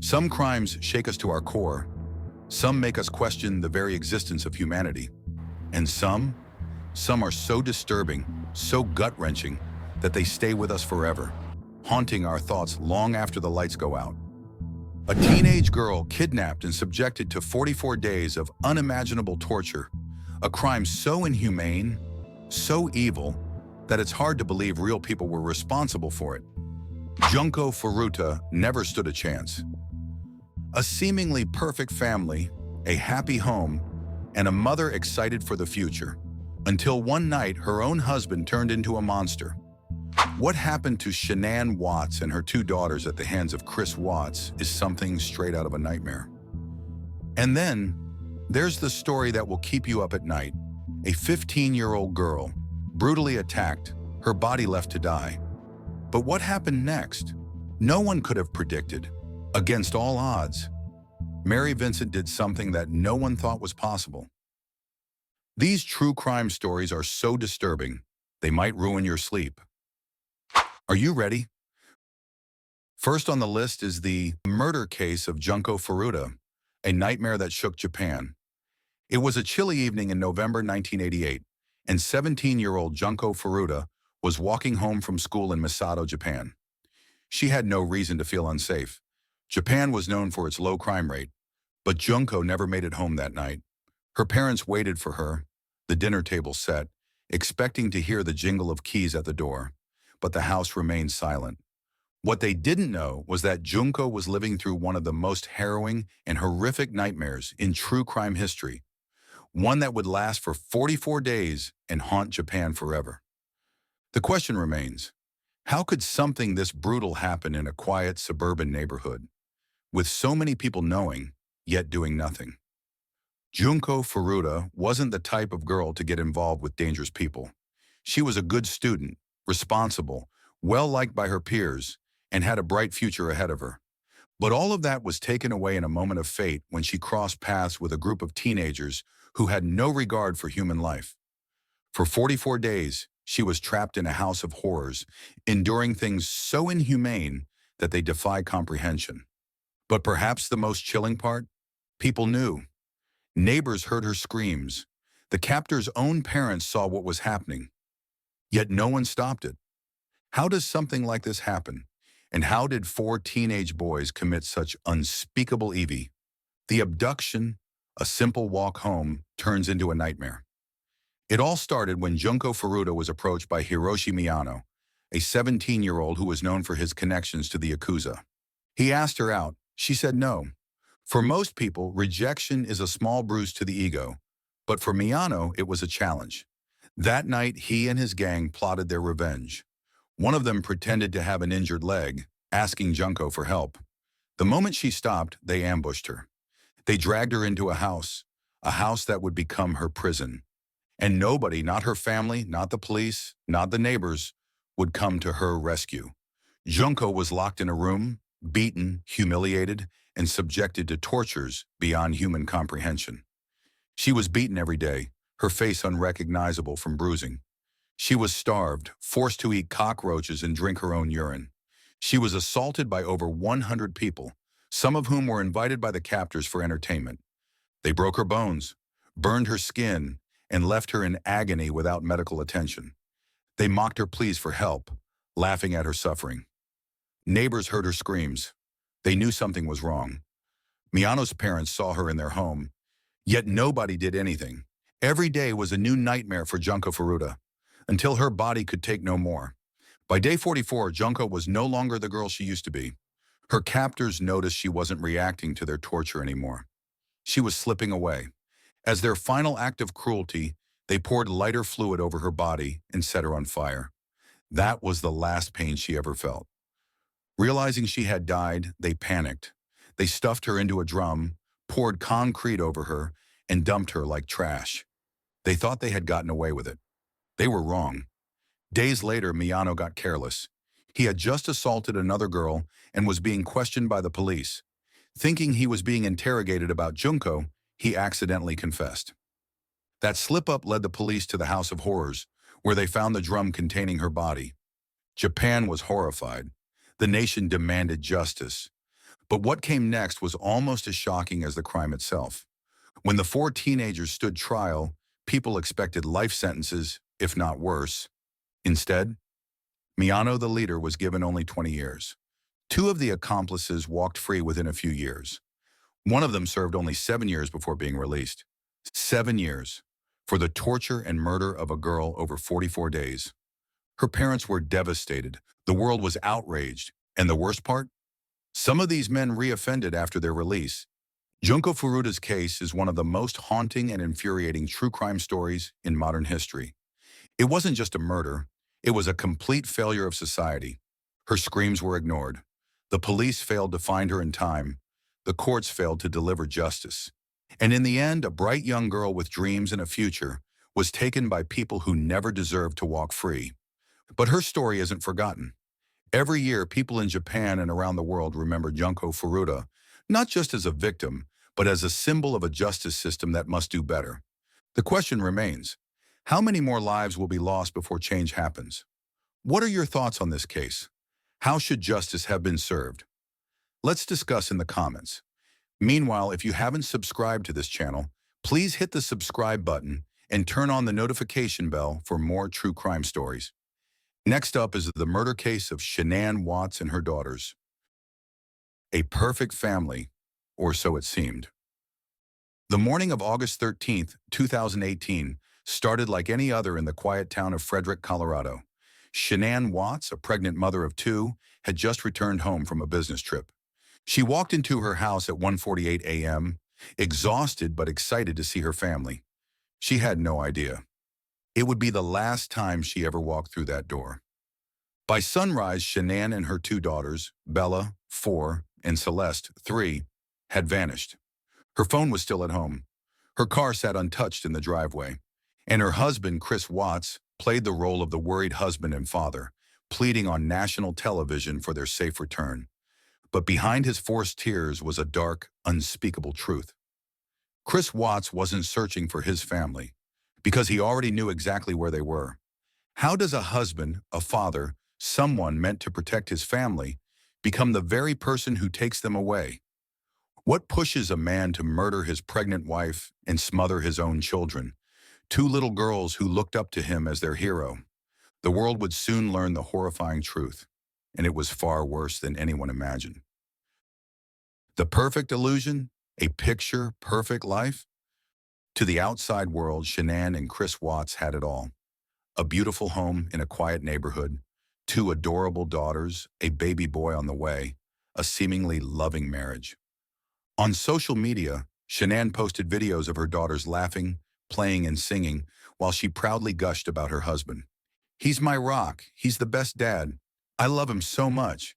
Some crimes shake us to our core. Some make us question the very existence of humanity. And some are so disturbing, so gut-wrenching, that they stay with us forever, haunting our thoughts long after the lights go out. A teenage girl kidnapped and subjected to 44 days of unimaginable torture, a crime so inhumane, so evil, that it's hard to believe real people were responsible for it. Junko Furuta never stood a chance. A seemingly perfect family, a happy home, and a mother excited for the future, until one night her own husband turned into a monster. What happened to Shanann Watts and her two daughters at the hands of Chris Watts is something straight out of a nightmare. And then, there's the story that will keep you up at night. A 15-year-old girl, brutally attacked, her body left to die. But what happened next? No one could have predicted. Against all odds, Vincent did something that no one thought was possible. These true crime stories are so disturbing, they might ruin your sleep. Are you ready? First on the list is the murder case of Junko Furuta, a nightmare that shook Japan. It was a chilly evening in November 1988, and 17-year-old Junko Furuta was walking home from school in Misato, Japan. She had no reason to feel unsafe. Japan was known for its low crime rate, but Junko never made it home that night. Her parents waited for her, the dinner table set, expecting to hear the jingle of keys at the door, but the house remained silent. What they didn't know was that Junko was living through one of the most harrowing and horrific nightmares in true crime history, one that would last for 44 days and haunt Japan forever. The question remains, how could something this brutal happen in a quiet suburban neighborhood, with so many people knowing, yet doing nothing? Junko Furuta wasn't the type of girl to get involved with dangerous people. She was a good student, responsible, well-liked by her peers, and had a bright future ahead of her. But all of that was taken away in a moment of fate when she crossed paths with a group of teenagers who had no regard for human life. For 44 days, she was trapped in a house of horrors, enduring things so inhumane that they defy comprehension. But perhaps the most chilling part? People knew. Neighbors heard her screams. The captor's own parents saw what was happening. Yet no one stopped it. How does something like this happen? And how did 4 teenage boys commit such unspeakable evil? The abduction, a simple walk home, turns into a nightmare. It all started when Junko Furuta was approached by Hiroshi Miyano, a 17-year-old who was known for his connections to the Yakuza. He asked her out. She said no. For most people, rejection is a small bruise to the ego, but for Miyano, it was a challenge. That night, he and his gang plotted their revenge. One of them pretended to have an injured leg, asking Junko for help. The moment she stopped, they ambushed her. They dragged her into a house that would become her prison. And nobody, not her family, not the police, not the neighbors, would come to her rescue. Junko was locked in a room, beaten, humiliated, and subjected to tortures beyond human comprehension. She was beaten every day, her face unrecognizable from bruising. She was starved, forced to eat cockroaches and drink her own urine. She was assaulted by over 100 people, some of whom were invited by the captors for entertainment. They broke her bones, burned her skin, and left her in agony without medical attention. They mocked her pleas for help, laughing at her suffering. Neighbors heard her screams. They knew something was wrong. Miyano's parents saw her in their home, yet nobody did anything. Every day was a new nightmare for Junko Furuta, until her body could take no more. By day 44, Junko was no longer the girl she used to be. Her captors noticed she wasn't reacting to their torture anymore. She was slipping away. As their final act of cruelty, they poured lighter fluid over her body and set her on fire. That was the last pain she ever felt. Realizing she had died, they panicked. They stuffed her into a drum, poured concrete over her, and dumped her like trash. They thought they had gotten away with it. They were wrong. Days later, Miyano got careless. He had just assaulted another girl and was being questioned by the police. Thinking he was being interrogated about Junko, he accidentally confessed. That slip-up led the police to the House of Horrors, where they found the drum containing her body. Japan was horrified. The nation demanded justice. But what came next was almost as shocking as the crime itself. When the four teenagers stood trial, people expected life sentences, if not worse. Instead, Miyano, the leader, was given only 20 years. Two of the accomplices walked free within a few years. One of them served only 7 years before being released. 7 years for the torture and murder of a girl over 44 days. Her parents were devastated. The world was outraged. And the worst part? Some of these men reoffended after their release. Junko Furuta's case is one of the most haunting and infuriating true crime stories in modern history. It wasn't just a murder. It was a complete failure of society. Her screams were ignored. The police failed to find her in time. The courts failed to deliver justice. And in the end, a bright young girl with dreams and a future was taken by people who never deserved to walk free. But her story isn't forgotten. Every year, people in Japan and around the world remember Junko Furuta, not just as a victim, but as a symbol of a justice system that must do better. The question remains, how many more lives will be lost before change happens? What are your thoughts on this case? How should justice have been served? Let's discuss in the comments. Meanwhile, if you haven't subscribed to this channel, please hit the subscribe button and turn on the notification bell for more true crime stories. Next up is the murder case of Shanann Watts and her daughters. A perfect family, or so it seemed. The morning of August 13th, 2018, started like any other in the quiet town of Frederick, Colorado. Shanann Watts, a pregnant mother of two, had just returned home from a business trip. She walked into her house at 1:48 a.m., exhausted but excited to see her family. She had no idea. It would be the last time she ever walked through that door. By sunrise, Shanann and her two daughters, Bella, 4, and Celeste, 3, had vanished. Her phone was still at home. Her car sat untouched in the driveway. And her husband, Chris Watts, played the role of the worried husband and father, pleading on national television for their safe return. But behind his forced tears was a dark, unspeakable truth. Chris Watts wasn't searching for his family, because he already knew exactly where they were. How does a husband, a father, someone meant to protect his family, become the very person who takes them away? What pushes a man to murder his pregnant wife and smother his own children? Two little girls who looked up to him as their hero. The world would soon learn the horrifying truth, and it was far worse than anyone imagined. The perfect illusion, a picture-perfect life? To the outside world, Shanann and Chris Watts had it all. A beautiful home in a quiet neighborhood, two adorable daughters, a baby boy on the way, a seemingly loving marriage. On social media, Shanann posted videos of her daughters laughing, playing and singing, while she proudly gushed about her husband. "He's my rock. He's the best dad. I love him so much."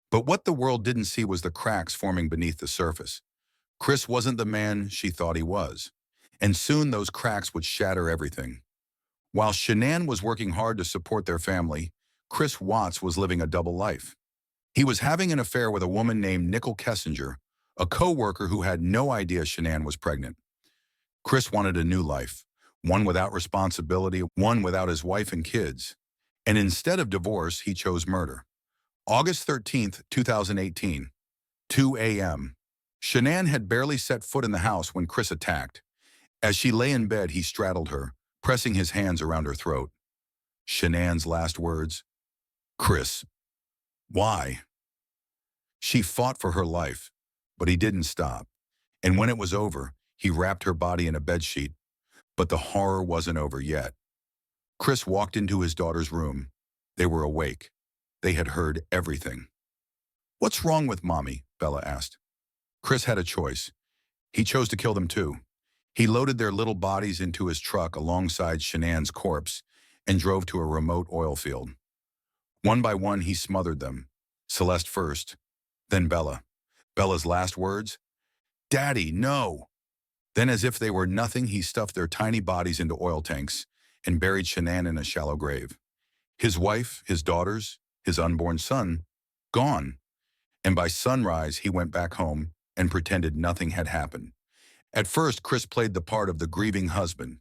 But what the world didn't see was the cracks forming beneath the surface. Chris wasn't the man she thought he was. And soon those cracks would shatter everything. While Shanann was working hard to support their family, Chris Watts was living a double life. He was having an affair with a woman named Nicole Kessinger, a co-worker who had no idea Shanann was pregnant. Chris wanted a new life, one without responsibility, one without his wife and kids. And instead of divorce, he chose murder. August 13th, 2018, 2 a.m. Shanann had barely set foot in the house when Chris attacked. As she lay in bed, he straddled her, pressing his hands around her throat. Shanann's last words, "Chris, why?" She fought for her life, but he didn't stop. And when it was over, he wrapped her body in a bedsheet. But the horror wasn't over yet. Chris walked into his daughter's room. They were awake. They had heard everything. "What's wrong with Mommy?" Bella asked. Chris had a choice. He chose to kill them too. He loaded their little bodies into his truck alongside Shanann's corpse and drove to a remote oil field. One by one, he smothered them. Celeste first, then Bella. Bella's last words, "Daddy, no!" Then, as if they were nothing, he stuffed their tiny bodies into oil tanks and buried Shanann in a shallow grave. His wife, his daughters, his unborn son, gone. And by sunrise, he went back home and pretended nothing had happened. At first, Chris played the part of the grieving husband.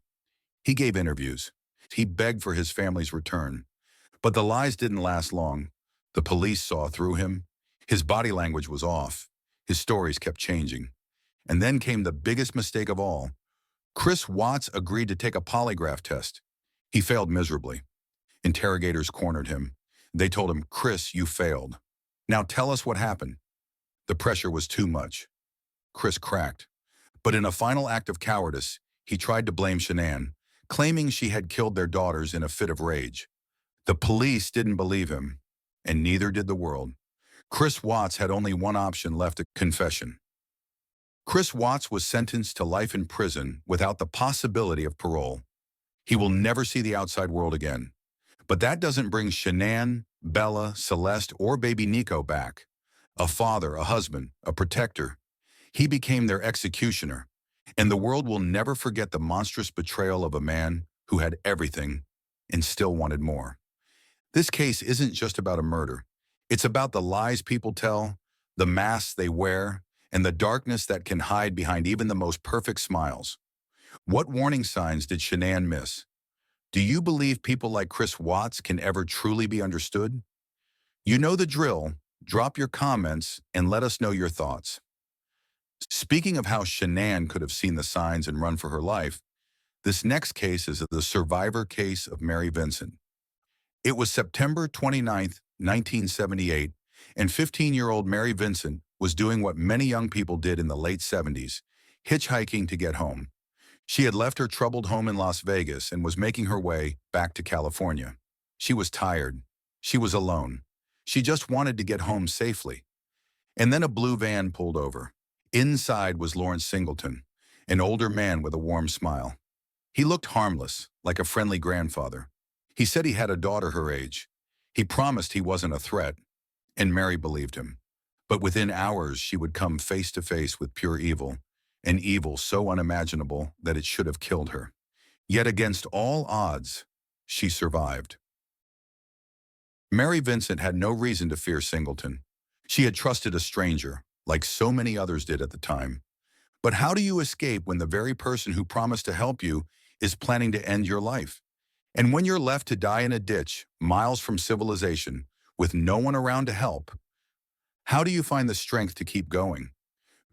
He gave interviews. He begged for his family's return. But the lies didn't last long. The police saw through him. His body language was off. His stories kept changing. And then came the biggest mistake of all. Chris Watts agreed to take a polygraph test. He failed miserably. Interrogators cornered him. They told him, "Chris, you failed. Now tell us what happened." The pressure was too much. Chris cracked. But in a final act of cowardice, he tried to blame Shanann, claiming she had killed their daughters in a fit of rage. The police didn't believe him, and neither did the world. Chris Watts had only one option left: a confession. Chris Watts was sentenced to life in prison without the possibility of parole. He will never see the outside world again. But that doesn't bring Shanann, Bella, Celeste, or baby Nico back. A father, a husband, a protector. He became their executioner, and the world will never forget the monstrous betrayal of a man who had everything and still wanted more. This case isn't just about a murder. It's about the lies people tell, the masks they wear, and the darkness that can hide behind even the most perfect smiles. What warning signs did Shanann miss? Do you believe people like Chris Watts can ever truly be understood? You know the drill. Drop your comments and let us know your thoughts. Speaking of how Shanann could have seen the signs and run for her life, this next case is the survivor case of Mary Vincent. It was September 29th, 1978, and 15-year-old Mary Vincent was doing what many young people did in the late 70s, hitchhiking to get home. She had left her troubled home in Las Vegas and was making her way back to California. She was tired. She was alone. She just wanted to get home safely. And then a blue van pulled over. Inside was Lawrence Singleton, an older man with a warm smile. He looked harmless, like a friendly grandfather. He said he had a daughter her age. He promised he wasn't a threat, and Mary believed him. But within hours, she would come face to face with pure evil, an evil so unimaginable that it should have killed her. Yet against all odds, she survived. Mary Vincent had no reason to fear Singleton. She had trusted a stranger, like so many others did at the time. But how do you escape when the very person who promised to help you is planning to end your life? And when you're left to die in a ditch, miles from civilization, with no one around to help, how do you find the strength to keep going?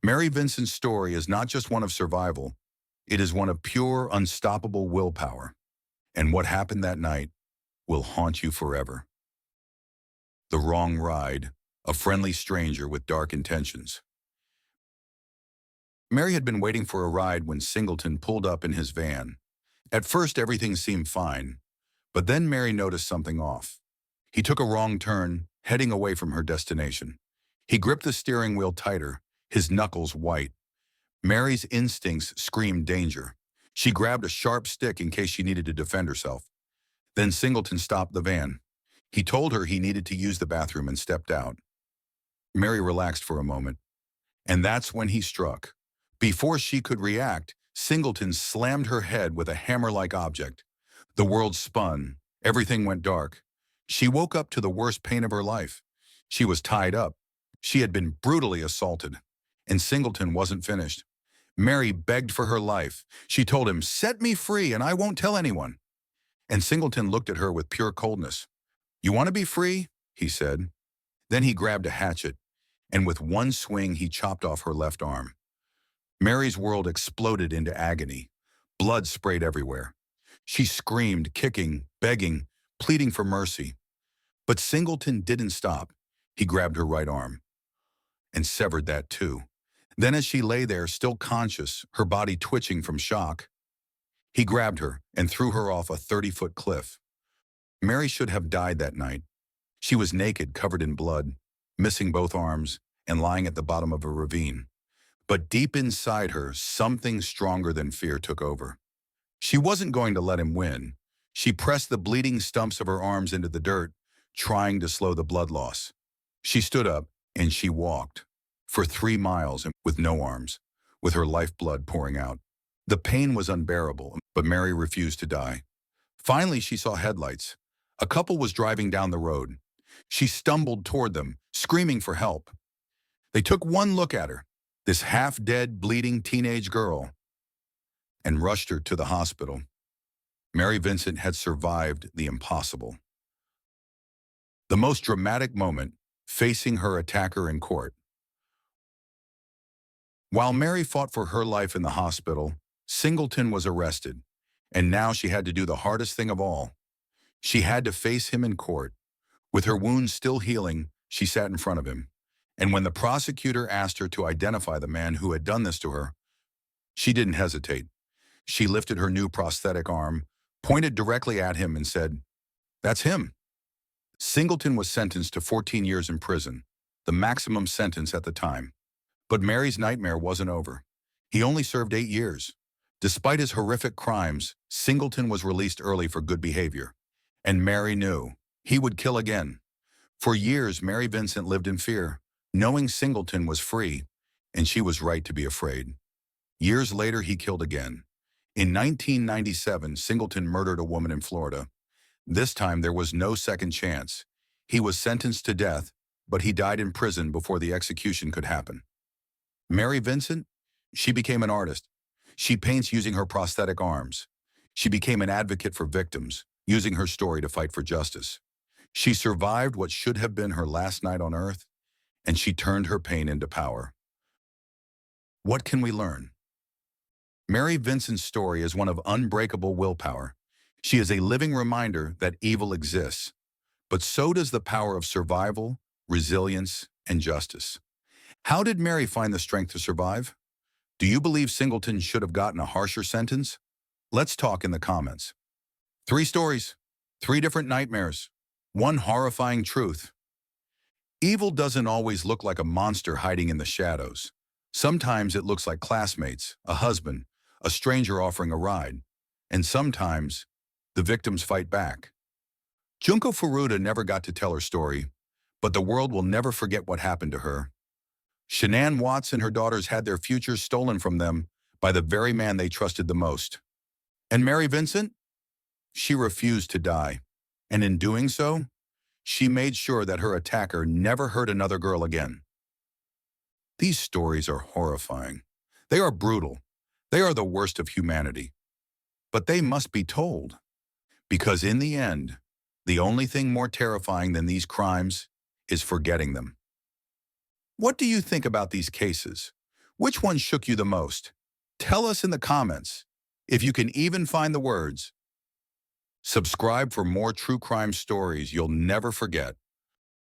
Mary Vincent's story is not just one of survival. It is one of pure, unstoppable willpower. And what happened that night will haunt you forever. The wrong ride, a friendly stranger with dark intentions. Mary had been waiting for a ride when Singleton pulled up in his van. At first, everything seemed fine, but then Mary noticed something off. He took a wrong turn, heading away from her destination. He gripped the steering wheel tighter, his knuckles white. Mary's instincts screamed danger. She grabbed a sharp stick in case she needed to defend herself. Then Singleton stopped the van. He told her he needed to use the bathroom and stepped out. Mary relaxed for a moment, and that's when he struck. Before she could react, Singleton slammed her head with a hammer-like object. The world spun. Everything went dark. She woke up to the worst pain of her life. She was tied up. She had been brutally assaulted, and Singleton wasn't finished. Mary begged for her life. She told him, "Set me free and I won't tell anyone." And Singleton looked at her with pure coldness. "You want to be free?" he said. Then he grabbed a hatchet, and with one swing he chopped off her left arm. Mary's world exploded into agony. Blood sprayed everywhere. She screamed, kicking, begging, pleading for mercy. But Singleton didn't stop. He grabbed her right arm and severed that too. Then as she lay there, still conscious, her body twitching from shock, he grabbed her and threw her off a 30-foot cliff. Mary should have died that night. She was naked, covered in blood, missing both arms, and lying at the bottom of a ravine. But deep inside her, something stronger than fear took over. She wasn't going to let him win. She pressed the bleeding stumps of her arms into the dirt, trying to slow the blood loss. She stood up, and she walked. For 3 miles, with no arms, with her lifeblood pouring out. The pain was unbearable, but Mary refused to die. Finally, she saw headlights. A couple was driving down the road. She stumbled toward them, screaming for help. They took one look at her, this half-dead, bleeding teenage girl, and rushed her to the hospital. Mary Vincent had survived the impossible. The most dramatic moment, facing her attacker in court. While Mary fought for her life in the hospital, Singleton was arrested, and now she had to do the hardest thing of all. She had to face him in court. With her wounds still healing, she sat in front of him. And when the prosecutor asked her to identify the man who had done this to her, she didn't hesitate. She lifted her new prosthetic arm, pointed directly at him and said, "That's him." Singleton was sentenced to 14 years in prison, the maximum sentence at the time. But Mary's nightmare wasn't over. He only served 8 years. Despite his horrific crimes, Singleton was released early for good behavior. And Mary knew he would kill again. For years, Mary Vincent lived in fear, knowing Singleton was free, and she was right to be afraid. Years later, he killed again. In 1997, Singleton murdered a woman in Florida. This time, there was no second chance. He was sentenced to death, but he died in prison before the execution could happen. Mary Vincent, she became an artist. She paints using her prosthetic arms. She became an advocate for victims, using her story to fight for justice. She survived what should have been her last night on Earth, and she turned her pain into power. What can we learn? Mary Vincent's story is one of unbreakable willpower. She is a living reminder that evil exists, but so does the power of survival, resilience, and justice. How did Mary find the strength to survive? Do you believe Singleton should have gotten a harsher sentence? Let's talk in the comments. 3 stories, 3 different nightmares, 1 horrifying truth. Evil doesn't always look like a monster hiding in the shadows. Sometimes it looks like classmates, a husband, a stranger offering a ride. And sometimes, the victims fight back. Junko Furuta never got to tell her story, but the world will never forget what happened to her. Shanann Watts and her daughters had their futures stolen from them by the very man they trusted the most. And Mary Vincent? She refused to die. And in doing so, she made sure that her attacker never hurt another girl again. These stories are horrifying. They are brutal. They are the worst of humanity. But they must be told. Because in the end, the only thing more terrifying than these crimes is forgetting them. What do you think about these cases? Which one shook you the most? Tell us in the comments, if you can even find the words. Subscribe for more true crime stories you'll never forget.